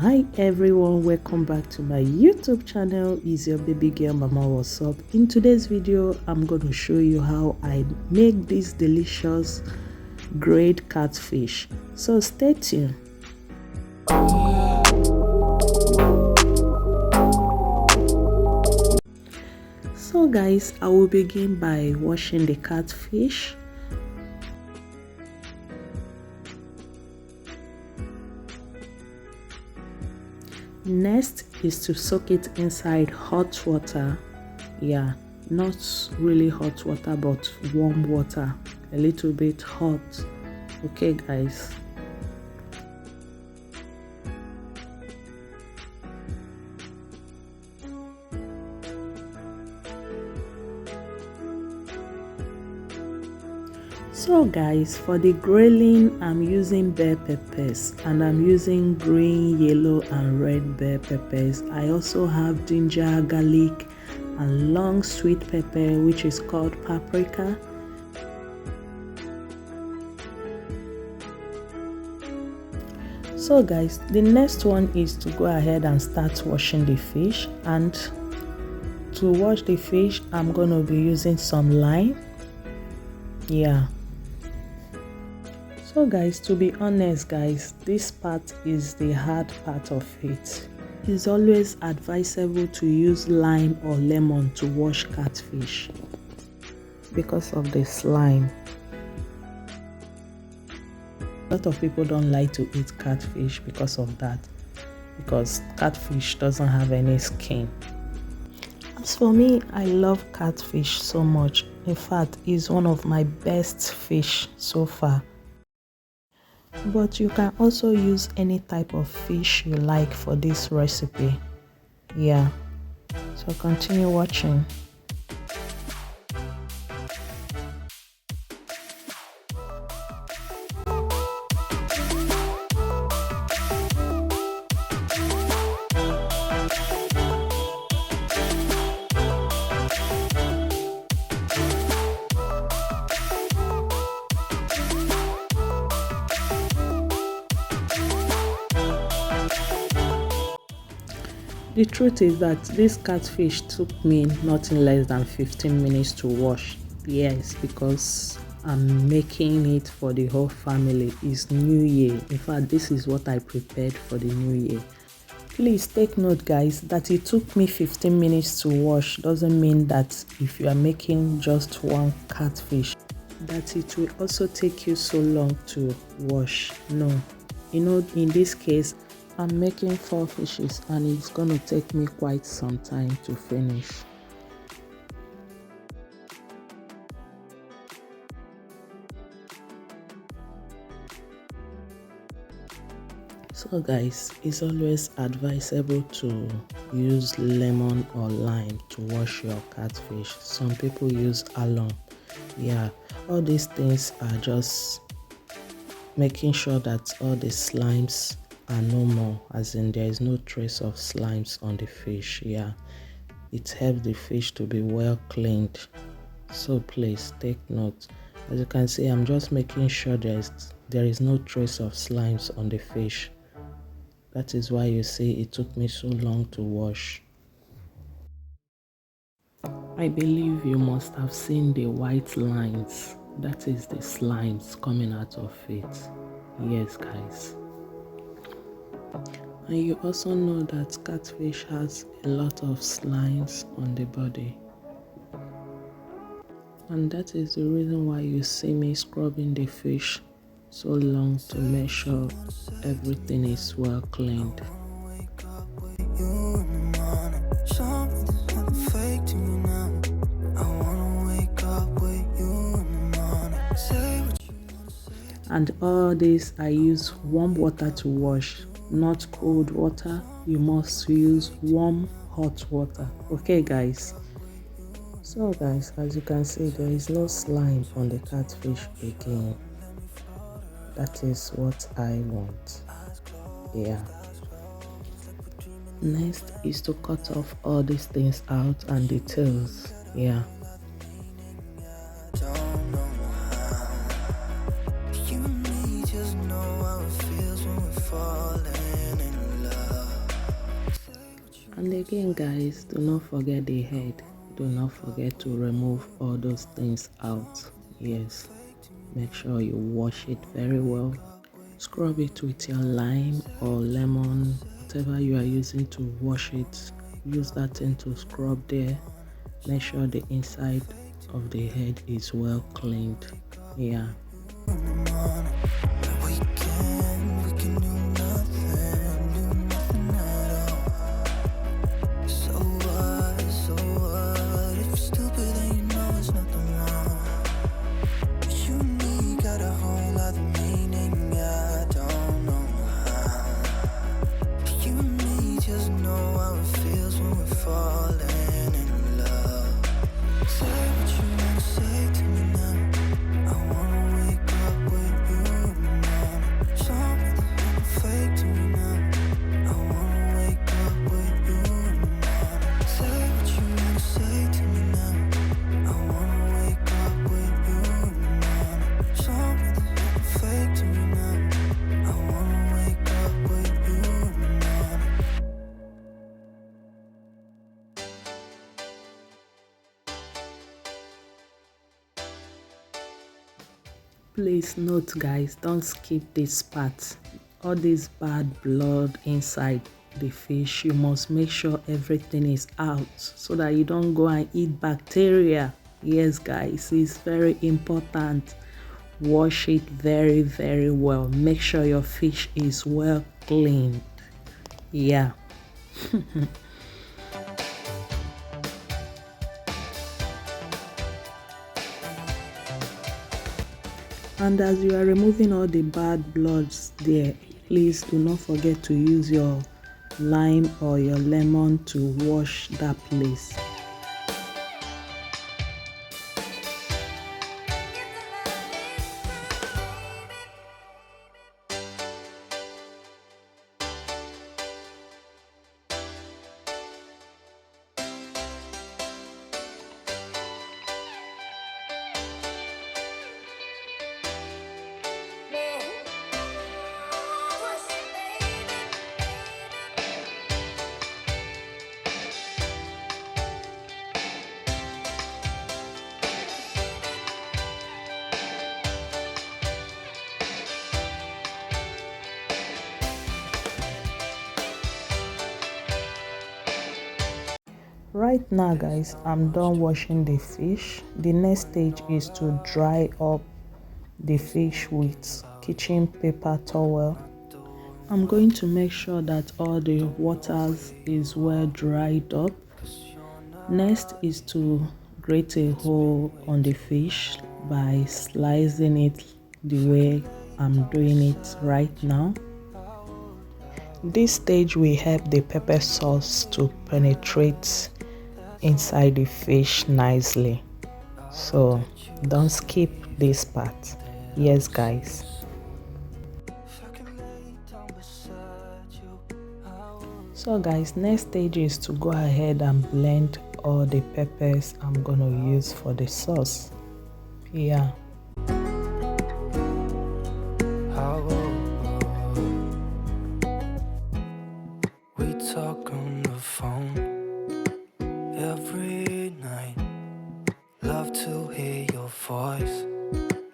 Hi everyone, welcome back to my YouTube channel. Is your baby girl Mama? What's up? In today's video I'm going to show you how I make this delicious grilled catfish, so stay tuned. So guys, I will begin by washing the catfish. Next is to soak it inside hot water. Yeah, not really hot water but warm water, a little bit hot. Okay guys. So guys, for the grilling I'm using bell peppers, and I'm using green, yellow and red bell peppers. I also have ginger, garlic and long sweet pepper, which is called paprika. So guys, the next one is to go ahead and start washing the fish, and to wash the fish I'm going to be using some lime. Yeah. So guys, to be honest guys, this part is the hard part of it. It's always advisable to use lime or lemon to wash catfish because of the slime. A lot of people don't like to eat catfish because of that, because catfish doesn't have any skin. As for me, I love catfish so much. In fact, it's one of my best fish so far. But you can also use any type of fish you like for this recipe. Yeah, so continue watching. The truth is that this catfish took me nothing less than 15 minutes to wash. Yes, because I'm making it for the whole family. It's New Year. In fact, this is what I prepared for the New Year. Please take note guys, that it took me 15 minutes to wash doesn't mean that if you are making just one catfish, that it will also take you so long to wash. No, you know, in this case I'm making 4 fishes and it's gonna take me quite some time to finish. So guys, it's always advisable to use lemon or lime to wash your catfish. Some people use alum. Yeah, all these things are just making sure that all the slimes are no more, as in there is no trace of slimes on the fish. Yeah, it helps the fish to be well cleaned, so please take note. As you can see, I'm just making sure there is no trace of slimes on the fish. That is why you see it took me so long to wash. I believe you must have seen the white lines. That is the slimes coming out of it. Yes guys. And you also know that catfish has a lot of slimes on the body. And that is the reason why you see me scrubbing the fish so long, to make sure everything is well cleaned. And all this I use warm water to wash, not cold water. You must use warm hot water. Okay guys. So guys, as you can see, there is no slime on the catfish again. That is what I want. Yeah. Next is to cut off all these things out and the tails. Yeah. falling in love. And again guys, do not forget the head. Do not forget to remove all those things out. Yes, make sure you wash it very well. Scrub it with your lime or lemon, whatever you are using to wash it. Use that thing to scrub there. Make sure the inside of the head is well cleaned. Yeah. Please note guys, don't skip this part. All this bad blood inside the fish, you must make sure everything is out so that you don't go and eat bacteria. Yes guys, it's very important. Wash it very well. Make sure your fish is well cleaned. Yeah. And as you are removing all the bad bloods there, please do not forget to use your lime or your lemon to wash that place. Right now guys, I'm done washing the fish. The next stage is to dry up the fish with kitchen paper towel. I'm going to make sure that all the waters is well dried up. Next is to grate a hole on the fish by slicing it the way I'm doing it right now. This stage will help the pepper sauce to penetrate inside the fish nicely, so don't skip this part. Yes guys. So guys, next stage is to go ahead and blend all the peppers I'm gonna use for the sauce. Yeah. We talk on the phone every night. Love to hear your voice.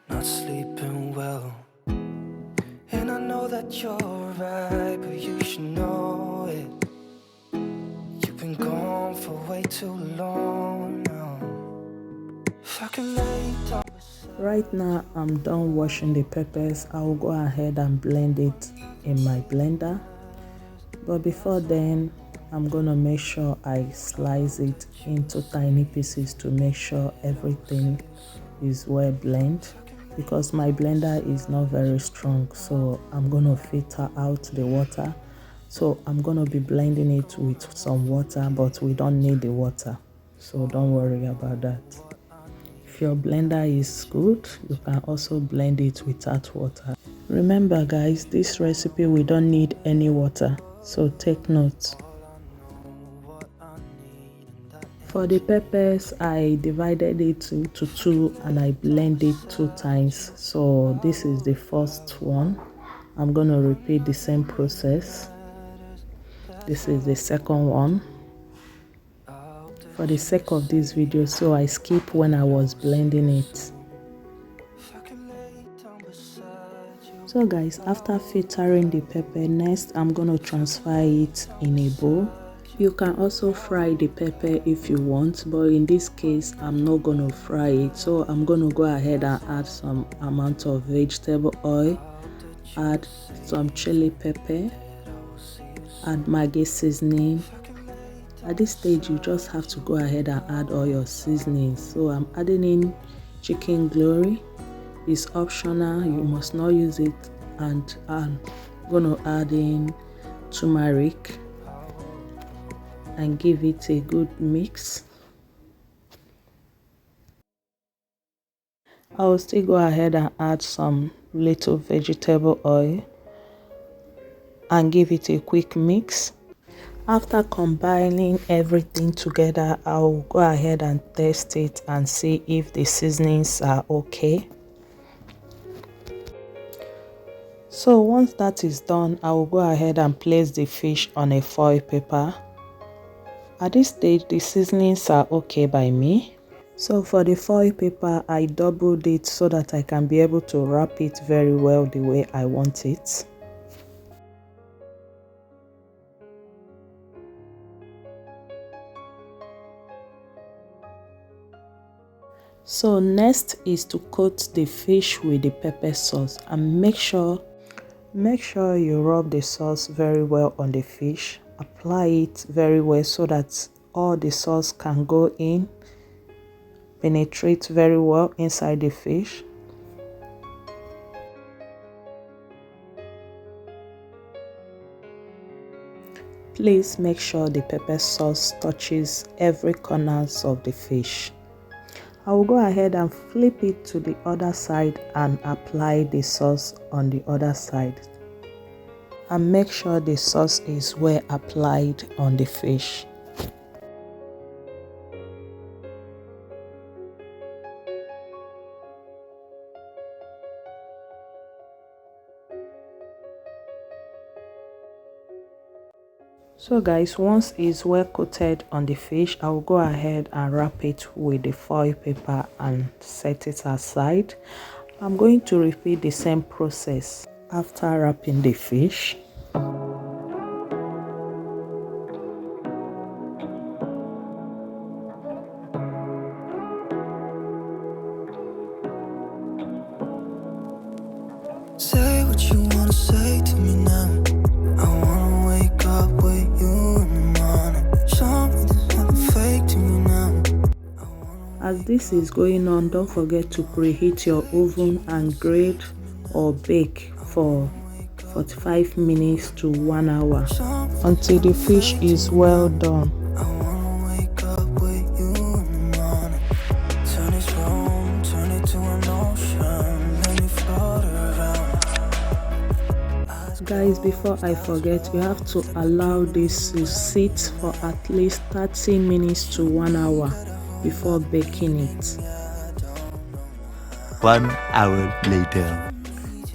Not sleeping well. And I know that you're right, but you should know it. You've been gone for way too long now. If I can lay down. Right now I'm done washing the peppers. I will go ahead and blend it in my blender. But before then, I'm gonna make sure I slice it into tiny pieces to make sure everything is well blended, because my blender is not very strong, so I'm gonna filter out the water. So I'm gonna be blending it with some water, but we don't need the water, so don't worry about that. If your blender is good, you can also blend it without water. Remember guys, this recipe we don't need any water, so take note. For the peppers, I divided it into two and I blend it 2 times. So this is the first one. I'm going to repeat the same process. This is the second one. for the sake of this video, so I skip when I was blending it. So guys, after filtering the pepper, next I'm gonna transfer it in a bowl. You can also fry the pepper if you want, but in this case I'm not gonna fry it, so I'm gonna go ahead and add some amount of vegetable oil, add some chili pepper, add Maggie seasoning. At this stage you just have to go ahead and add all your seasonings. So I'm adding in chicken glory. It's optional, you must not use it, and I'm gonna add in turmeric and give it a good mix. I will still go ahead and add some little vegetable oil and give it a quick mix. After combining everything together, I will go ahead and test it and see if the seasonings are okay. So once that is done, I will go ahead and place the fish on a foil paper. At this stage, the seasonings are okay by me. So for the foil paper, I doubled it so that I can be able to wrap it very well the way I want it. So next is to coat the fish with the pepper sauce, and make sure you rub the sauce very well on the fish. Apply it very well so that all the sauce can go in, penetrate very well inside the fish. Please make sure the pepper sauce touches every corners of the fish. I will go ahead and flip it to the other side and apply the sauce on the other side. And make sure the sauce is well applied on the fish. So guys, once it's well coated on the fish, I will go ahead and wrap it with the foil paper and set it aside. I'm going to repeat the same process after wrapping the fish. Say what you wanna say to me now. I wanna wake up with you in the morning. Show me there's nothing fake to me now. As this is going on, don't forget to preheat your oven and grate or bake for 45 minutes to 1 hour until the fish is well done. I wanna wake up with you in the morning. Turn this room, turn it to an ocean. Let me float around. Guys, before I forget, you have to allow this to sit for at least 30 minutes to 1 hour before baking it. 1 hour later.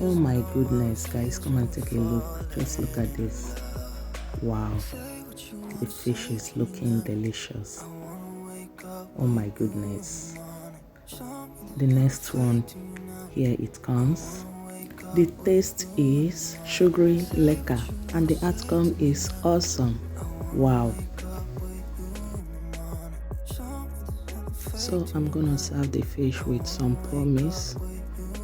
Oh my goodness, guys, come and take a look. Just look at this. Wow, the fish is looking delicious. Oh my goodness. The next one, here it comes. The taste is sugary lekker and the outcome is awesome. Wow. So I'm gonna serve the fish with some promise,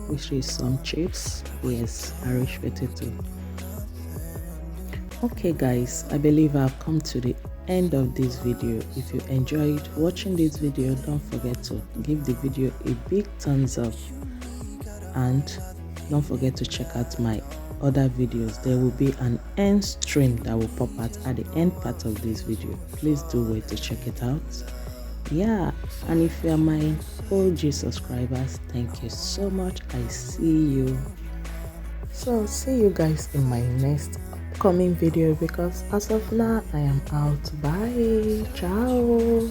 which is some chips. Yes, Irish potato. Okay guys, I believe I've come to the end of this video. If you enjoyed watching this video, don't forget to give the video a big thumbs up, and don't forget to check out my other videos. There will be an end stream that will pop out at the end part of this video. Please do wait to check it out. Yeah, and if you are my OG subscribers, thank you so much. I see you. So see you guys in my next upcoming video, because as of now I am out. Bye, ciao.